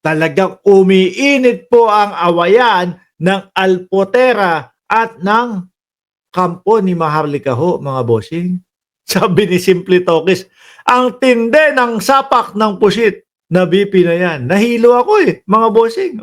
talagang umiinit po ang awayan ng Alpotera at ng kampo ni Maharlika ho, mga bossing. Sabi ni Simple Tokis, ang tinde ng sapak ng pusit na BP na yan. Nahilo ako mga bossing.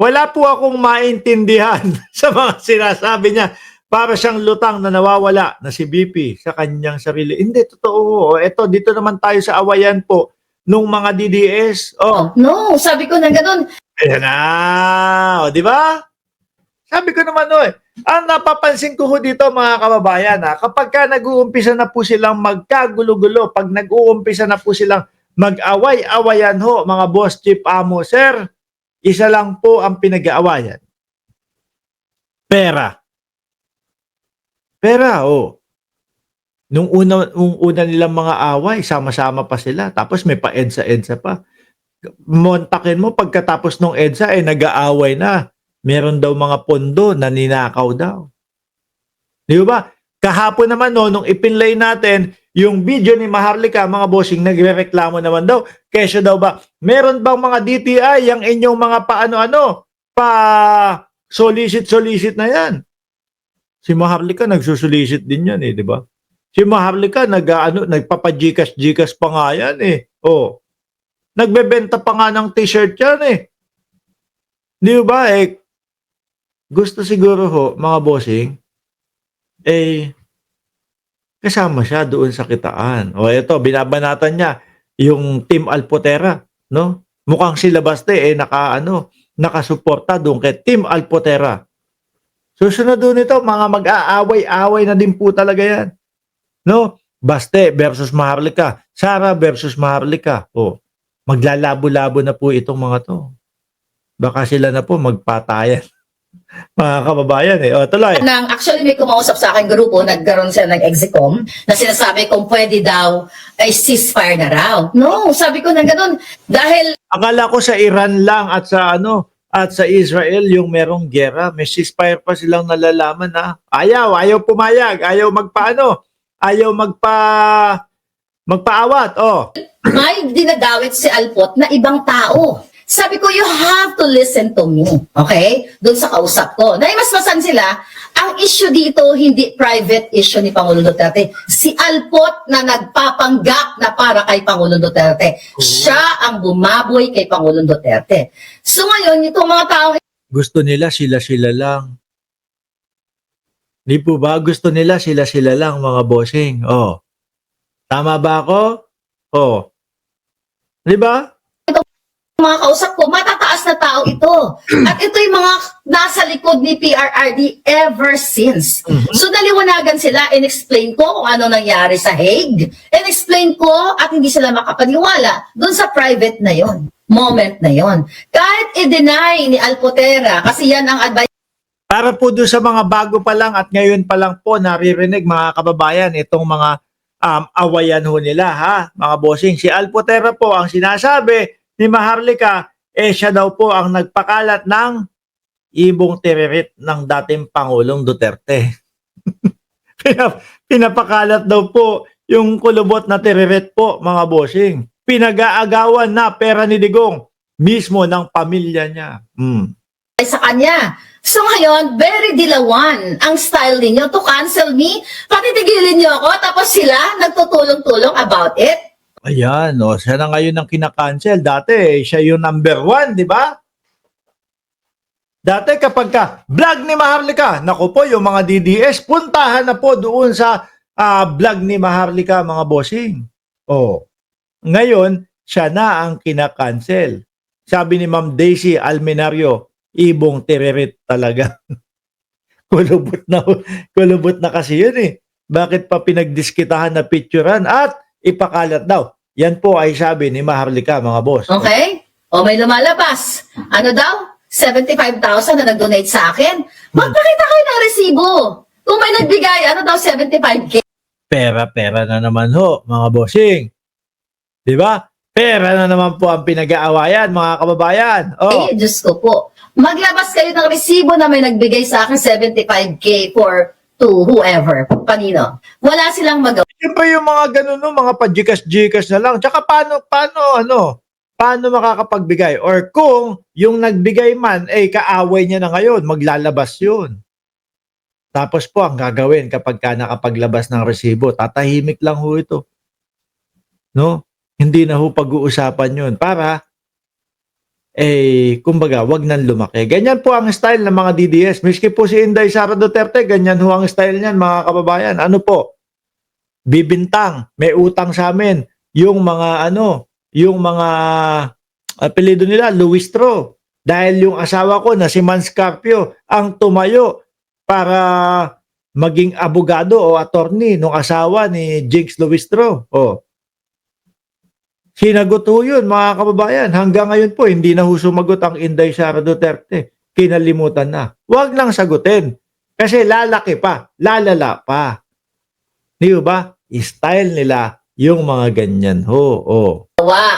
Wala po akong maintindihan sa mga sinasabi niya. Para siyang lutang na nawawala na si BP sa kanyang sarili. Hindi, totoo. Eto, dito naman tayo sa awayan po nung mga DDS. No, sabi ko na ganun. Ayan na. Di ba? Sabi ko naman, ang napapansin ko dito mga kababayan, kapag ka nag-uumpisa na po silang magkagulo-gulo, pag nag-uumpisa na po silang mag-away-awayan mga boss, chief, amo, sir, isa lang po ang pinag-aawayan. Pera. Pera, Nung una nilang mga away, sama-sama pa sila. Tapos may pa-EDSA pa. Montakin mo, pagkatapos ng EDSA, nag-aaway na. Meron daw mga pondo na ninakaw daw. Di ba? Kahapon naman, nung ipinlay natin, yung video ni Maharlika, mga bossing, nagre-reklamo naman daw. Kesyo daw ba, meron bang mga DTI, yung inyong mga solicit na yan? Si Maharlika nagsusulisit din yan di ba? Si Maharlika nagpapa-Gcash pa nga yan Nagbebenta pa nga ng t-shirt yan Di ba gusto siguro mga bossing kasama siya doon sa kitaan. Ito binabanatan niya yung Team Alpotera, no? Mukhang sila Baste nakasuporta doon kay Team Alpotera. Susunod doon ito, mga mag-aaway-away na din po talaga yan. No? Baste versus Maharlika. Sara versus Maharlika. Maglalabo-labo na po itong mga to. Baka sila na po magpatayan. Mga kababayan tuloy. Actually, may kumausap sa akin grupo, nagkaroon siya ng execom na sinasabi kung pwede daw ay ceasefire na raw. No, sabi ko na ganun. Dahil akala ko sa Iran lang at sa Israel yung merong gera, may ceasefire pa silang nalalaman na ayaw pumayag, ayaw magpaawat. may dinadawit si Alpot na ibang tao. Sabi ko, you have to listen to me. Okay? Doon sa kausap ko. Naimasmasan sila, ang issue dito, hindi private issue ni Pangulong Duterte. Si Alpot na nagpapanggap na para kay Pangulong Duterte. Siya ang bumaboy kay Pangulong Duterte. So ngayon, itong mga tao... Gusto nila sila-sila lang. Di po ba? Gusto nila sila-sila lang, mga bossing. Tama ba ako? Di ba? Mga kausap ko, matataas na tao ito. At ito yung mga nasa likod ni PRRD ever since. So naliwanagan sila, in-explain ko kung ano nangyari sa Hague. In-explain ko at hindi sila makapaniwala doon sa private na yon, moment na yon. Kahit i-deny ni Alpotera, kasi yan ang advice. Para po doon sa mga bago pa lang at ngayon pa lang po naririnig mga kababayan itong mga awayan nila mga bossing. Si Alpotera po ang sinasabi ni Maharlika, siya daw po ang nagpakalat ng ibong tiririt ng dating Pangulong Duterte. Pinapakalat daw po yung kulubot na tiririt po, mga bossing. Pinag-aagawan na pera ni Digong mismo ng pamilya niya. Sa kanya. So ngayon, very dilawan ang style ninyo to cancel me. Patitigilin niyo ako, tapos sila nagtutulong-tulong about it. Ayan, siya na ngayon ang kinakancel. Dati, siya yung number 1, di ba? Dati kapag vlog ni Maharlika, naku po, yung mga DDS, puntahan na po doon sa vlog ni Maharlika, mga bossing. Ngayon, siya na ang kinakancel. Sabi ni Ma'am Daisy Almenario, ibong tiririt talaga. kulubot na kasi yun Bakit pa pinagdiskitahan na picturean at ipakalat daw? Yan po ay sabi ni Maharlika, mga boss. Okay? May lumalabas. Ano daw? 75,000 na nag-donate sa akin. Magpakita kayo ng resibo. Kung may nagbigay, ano daw 75K? Pera na naman mga bossing. Di ba? Pera na naman po ang pinag-aawayan, mga kababayan. Diyos ko po. Maglabas kayo ng resibo na may nagbigay sa akin 75K to whoever. Panino? Wala silang magawa. Yun pa yung mga ganun, mga pa-Gcash na lang. Tsaka paano paano makakapagbigay? Or kung yung nagbigay man, kaaway niya na ngayon, maglalabas yun. Tapos po, ang gagawin kapag ka nakapaglabas ng resibo, tatahimik lang ho ito. No? Hindi na ho pag-uusapan yun para, kumbaga, wag nang lumaki. Ganyan po ang style ng mga DDS. Miski po si Inday Sara Duterte, ganyan ho ang style niyan, mga kababayan. Ano po? Bibintang, may utang sa amin. Yung mga apelyido nila, Luistro. Dahil yung asawa ko na si Manscarpio ang tumayo para maging abogado o attorney nung asawa ni Jinx Luistro. Oh. Sinagot ho yun, mga kababayan. Hanggang ngayon po, hindi na ho sumagot ang Inday Sara Duterte. Kinalimutan na. Huwag nang sagutin. Kasi lalaki pa, lalala pa. Di ba? Style nila yung mga ganyan ho. Oh.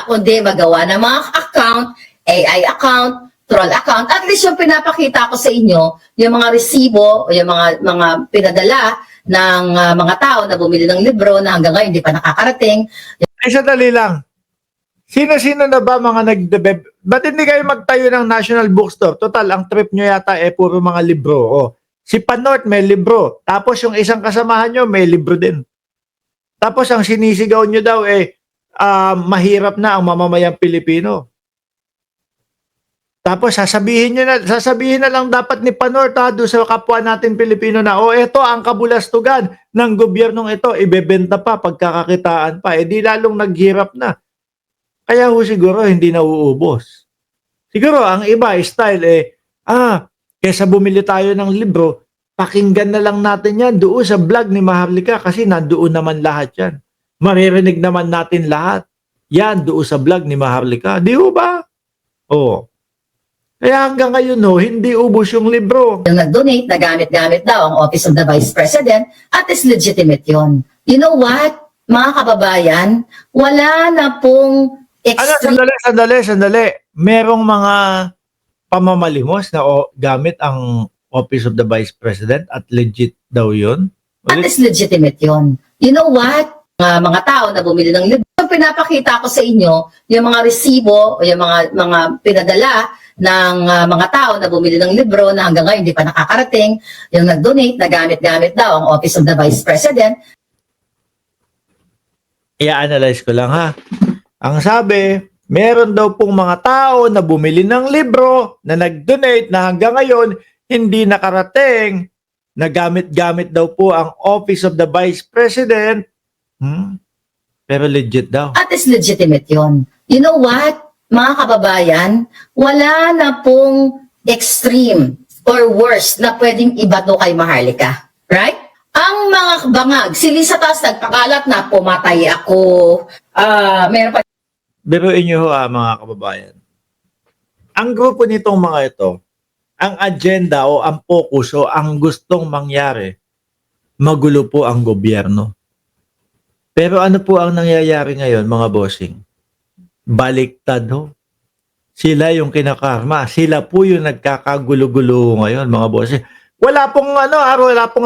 Kundi magawa ng mga account, AI account, troll account. At least yung pinapakita ko sa inyo, yung mga resibo o yung mga pinadala ng mga tao na bumili ng libro na hanggang ngayon hindi pa nakakarating. Sadali lang. Sino-sino na ba mga nagdebeb? Ba't hindi kayo magtayo ng National Bookstore? Total, ang trip nyo yata puro mga libro. Oh. Si Panort may libro. Tapos yung isang kasamahan nyo may libro din. Tapos ang sinisigaw nyo daw mahirap na ang mamamayang Pilipino. Tapos sasabihin na lang dapat ni Panort doon sa kapwa natin Pilipino na ito ang kabulastugan ng gobyernong ito, ibebenta pa, pagkakakitaan pa. Di lalong naghirap na. Kaya ho siguro hindi na uubos. Siguro ang iba style kesa bumili tayo ng libro, pakinggan na lang natin yan doon sa vlog ni Maharlika kasi nandoon naman lahat yan. Maririnig naman natin lahat. Yan doon sa vlog ni Maharlika. Di ho ba? Oo. Kaya hanggang ngayon hindi ubos yung libro. Yung nag-donate, na gamit-gamit daw ang Office of the Vice President at is legitimate yon. You know what? Mga kababayan, wala na pong Sandali. Merong mga pamamalimos na gamit ang Office of the Vice President at legit daw yun. At is legitimate yon. You know what? Mga tao na bumili ng libro. Pinapakita ko sa inyo yung mga resibo o yung mga pinadala ng mga tao na bumili ng libro na hanggang ngayon hindi pa nakakarating. Yung nag-donate, na gamit-gamit daw ang Office of the Vice President. I-analyze ko lang ha. Ang sabi, meron daw pong mga tao na bumili ng libro na nag-donate na hanggang ngayon hindi nakarating, na gamit-gamit daw po ang Office of the Vice President. Pero legit daw. At is legitimate yon. You know what? Mga kababayan, wala na pong extreme or worse na pwedeng ibato kay Maharlika. Right? Ang mga bangag, si Lisa Tas nagpakalat na pumatay ako. Meron pa. Biruin nyo mga kababayan. Ang grupo nitong mga ito, ang agenda o ang focus o ang gustong mangyari, magulo po ang gobyerno. Pero ano po ang nangyayari ngayon, mga bossing? Baliktad ho. Sila yung kinakarma. Sila po yung nagkakagulo-gulo ngayon, mga bossing. Wala pong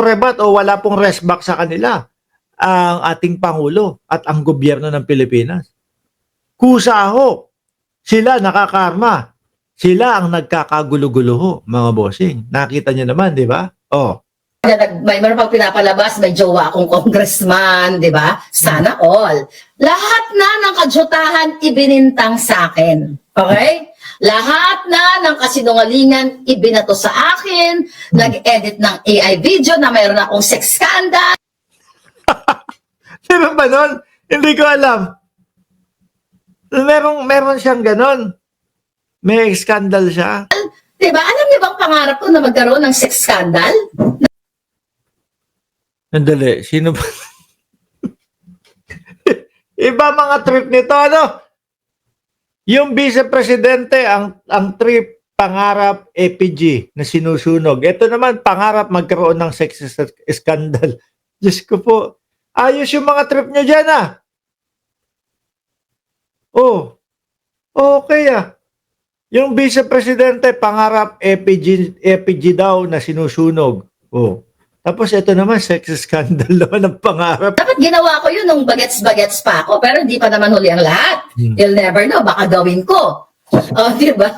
rebat o wala pong resback sa kanila ang ating Pangulo at ang gobyerno ng Pilipinas. Kusa ho. Sila nakakarma. Sila ang nagkakagulo-gulo ho, mga bossing. Nakita niyo naman, di ba? Oh. May meron pang pinapalabas, may jowa akong congressman, di ba? Sana all. Lahat na ng kadyutahan ibinintang sa akin. Okay? Lahat na ng kasinungalingan ibinato sa akin. Nag-edit ng AI video na mayroon akong sex scandal. Meron ba nun? Hindi ko alam. Meron siyang ganon. May scandal siya. Diba? Alam niyo bang pangarap ko na magkaroon ng sex scandal? Sandali, sino ba? Iba mga trip nito, ano? Yung vice-presidente, ang trip, pangarap APG na sinusunog. Ito naman, pangarap magkaroon ng sex scandal. Diyos ko po. Ayos yung mga trip nyo dyan, Oh, okay Yung vice-presidente, pangarap APG daw na sinusunog. Tapos ito naman, sex scandal naman ang pangarap. Dapat ginawa ko yun nung bagets-bagets pa ako, pero hindi pa naman huli ang lahat. You'll never know, baka gawin ko. O, di ba?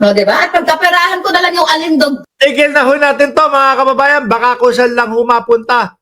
O, di ba? At pagkaperahan ko na lang yung alindog. Tigil na ho natin to mga kababayan. Baka kung saan lang humapunta